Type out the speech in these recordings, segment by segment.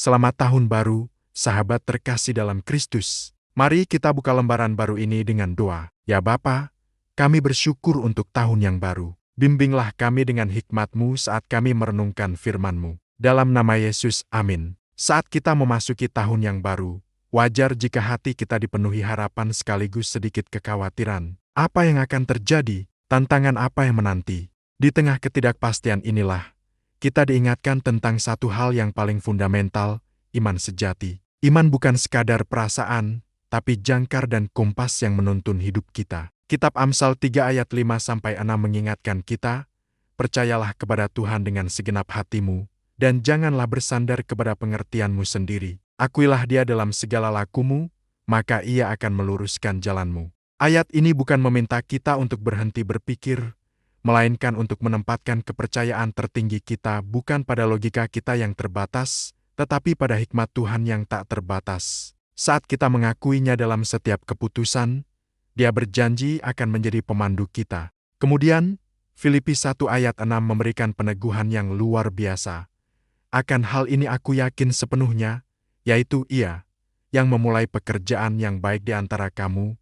Selamat Tahun Baru, sahabat terkasih dalam Kristus. Mari kita buka lembaran baru ini dengan doa. Ya Bapa, kami bersyukur untuk tahun yang baru. Bimbinglah kami dengan hikmat-Mu saat kami merenungkan firman-Mu. Dalam nama Yesus, amin. Saat kita memasuki tahun yang baru, wajar jika hati kita dipenuhi harapan sekaligus sedikit kekhawatiran. Apa yang akan terjadi? Tantangan apa yang menanti? Di tengah ketidakpastian inilah, kita diingatkan tentang satu hal yang paling fundamental, iman sejati. Iman bukan sekadar perasaan, tapi jangkar dan kompas yang menuntun hidup kita. Kitab Amsal 3 ayat 5-6 mengingatkan kita, percayalah kepada Tuhan dengan segenap hatimu, dan janganlah bersandar kepada pengertianmu sendiri. Akuilah Dia dalam segala lakumu, maka Ia akan meluruskan jalanmu. Ayat ini bukan meminta kita untuk berhenti berpikir, melainkan untuk menempatkan kepercayaan tertinggi kita bukan pada logika kita yang terbatas, tetapi pada hikmat Tuhan yang tak terbatas. Saat kita mengakuinya dalam setiap keputusan, Dia berjanji akan menjadi pemandu kita. Kemudian, Filipi 1 ayat 6 memberikan peneguhan yang luar biasa. Akan hal ini aku yakin sepenuhnya, yaitu Ia, yang memulai pekerjaan yang baik di antara kamu,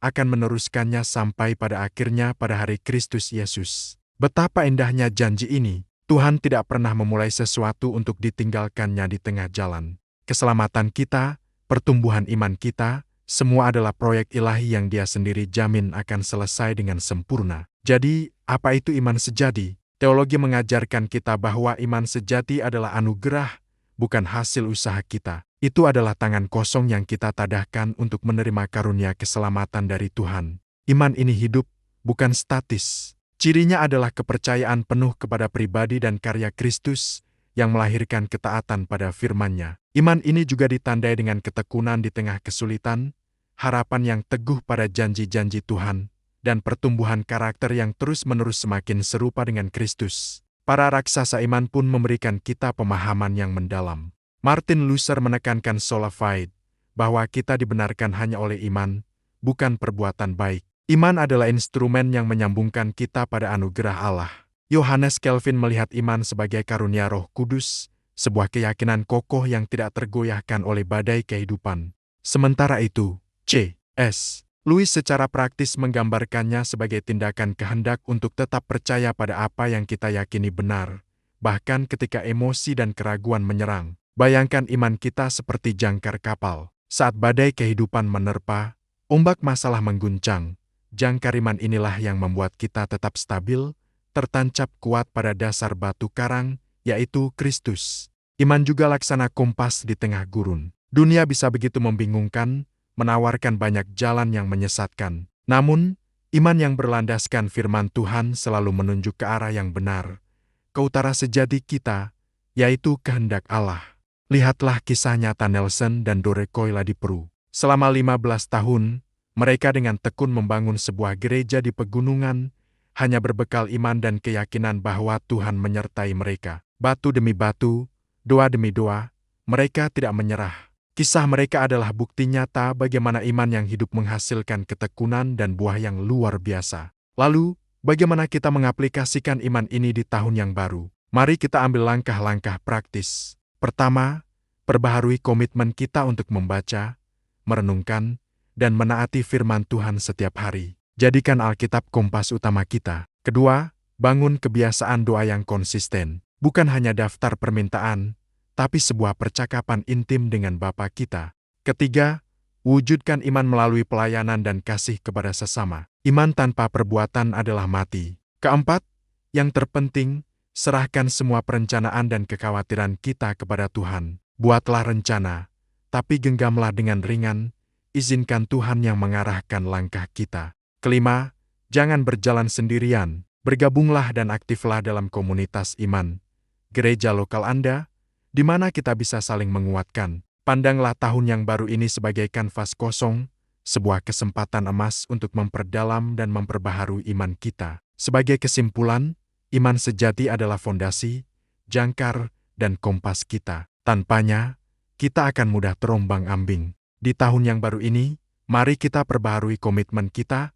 akan meneruskannya sampai pada akhirnya pada hari Kristus Yesus. Betapa indahnya janji ini, Tuhan tidak pernah memulai sesuatu untuk ditinggalkannya di tengah jalan. Keselamatan kita, pertumbuhan iman kita, semua adalah proyek ilahi yang Dia sendiri jamin akan selesai dengan sempurna. Jadi, apa itu iman sejati? Teologi mengajarkan kita bahwa iman sejati adalah anugerah, bukan hasil usaha kita. Itu adalah tangan kosong yang kita tadahkan untuk menerima karunia keselamatan dari Tuhan. Iman ini hidup, bukan statis. Cirinya adalah kepercayaan penuh kepada pribadi dan karya Kristus yang melahirkan ketaatan pada firman-Nya. Iman ini juga ditandai dengan ketekunan di tengah kesulitan, harapan yang teguh pada janji-janji Tuhan, dan pertumbuhan karakter yang terus-menerus semakin serupa dengan Kristus. Para raksasa iman pun memberikan kita pemahaman yang mendalam. Martin Luther menekankan sola fide, bahwa kita dibenarkan hanya oleh iman, bukan perbuatan baik. Iman adalah instrumen yang menyambungkan kita pada anugerah Allah. Yohanes Calvin melihat iman sebagai karunia Roh Kudus, sebuah keyakinan kokoh yang tidak tergoyahkan oleh badai kehidupan. Sementara itu, C.S. Lewis secara praktis menggambarkannya sebagai tindakan kehendak untuk tetap percaya pada apa yang kita yakini benar, bahkan ketika emosi dan keraguan menyerang. Bayangkan iman kita seperti jangkar kapal. Saat badai kehidupan menerpa, ombak masalah mengguncang, jangkar iman inilah yang membuat kita tetap stabil, tertancap kuat pada dasar batu karang, yaitu Kristus. Iman juga laksana kompas di tengah gurun. Dunia bisa begitu membingungkan, menawarkan banyak jalan yang menyesatkan. Namun, iman yang berlandaskan firman Tuhan selalu menunjuk ke arah yang benar, ke utara sejati kita, yaitu kehendak Allah. Lihatlah kisah nyata Nelson dan Dorothy di Peru. Selama 15 tahun, mereka dengan tekun membangun sebuah gereja di pegunungan, hanya berbekal iman dan keyakinan bahwa Tuhan menyertai mereka. Batu demi batu, doa demi doa, mereka tidak menyerah. Kisah mereka adalah bukti nyata bagaimana iman yang hidup menghasilkan ketekunan dan buah yang luar biasa. Lalu, bagaimana kita mengaplikasikan iman ini di tahun yang baru? Mari kita ambil langkah-langkah praktis. Pertama, perbaharui komitmen kita untuk membaca, merenungkan, dan menaati firman Tuhan setiap hari. Jadikan Alkitab kompas utama kita. Kedua, bangun kebiasaan doa yang konsisten. Bukan hanya daftar permintaan, tapi sebuah percakapan intim dengan Bapa kita. Ketiga, wujudkan iman melalui pelayanan dan kasih kepada sesama. Iman tanpa perbuatan adalah mati. Keempat, yang terpenting, serahkan semua perencanaan dan kekhawatiran kita kepada Tuhan. Buatlah rencana, tapi genggamlah dengan ringan, izinkan Tuhan yang mengarahkan langkah kita. Kelima, jangan berjalan sendirian, bergabunglah dan aktiflah dalam komunitas iman. Gereja lokal Anda, di mana kita bisa saling menguatkan. Pandanglah tahun yang baru ini sebagai kanvas kosong, sebuah kesempatan emas untuk memperdalam dan memperbaharui iman kita. Sebagai kesimpulan, iman sejati adalah fondasi, jangkar, dan kompas kita. Tanpanya, kita akan mudah terombang-ambing. Di tahun yang baru ini, mari kita perbaharui komitmen kita,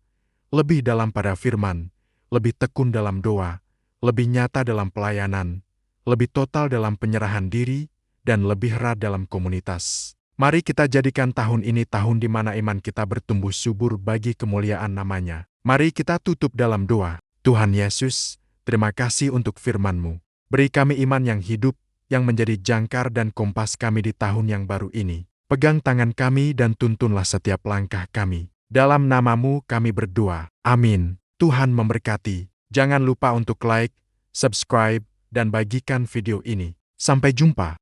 lebih dalam pada firman, lebih tekun dalam doa, lebih nyata dalam pelayanan, lebih total dalam penyerahan diri, dan lebih erat dalam komunitas. Mari kita jadikan tahun ini tahun di mana iman kita bertumbuh subur bagi kemuliaan nama-Nya. Mari kita tutup dalam doa. Tuhan Yesus, terima kasih untuk firman-Mu. Beri kami iman yang hidup, yang menjadi jangkar dan kompas kami di tahun yang baru ini. Pegang tangan kami dan tuntunlah setiap langkah kami. Dalam nama-Mu kami berdoa. Amin. Tuhan memberkati. Jangan lupa untuk like, subscribe, dan bagikan video ini. Sampai jumpa.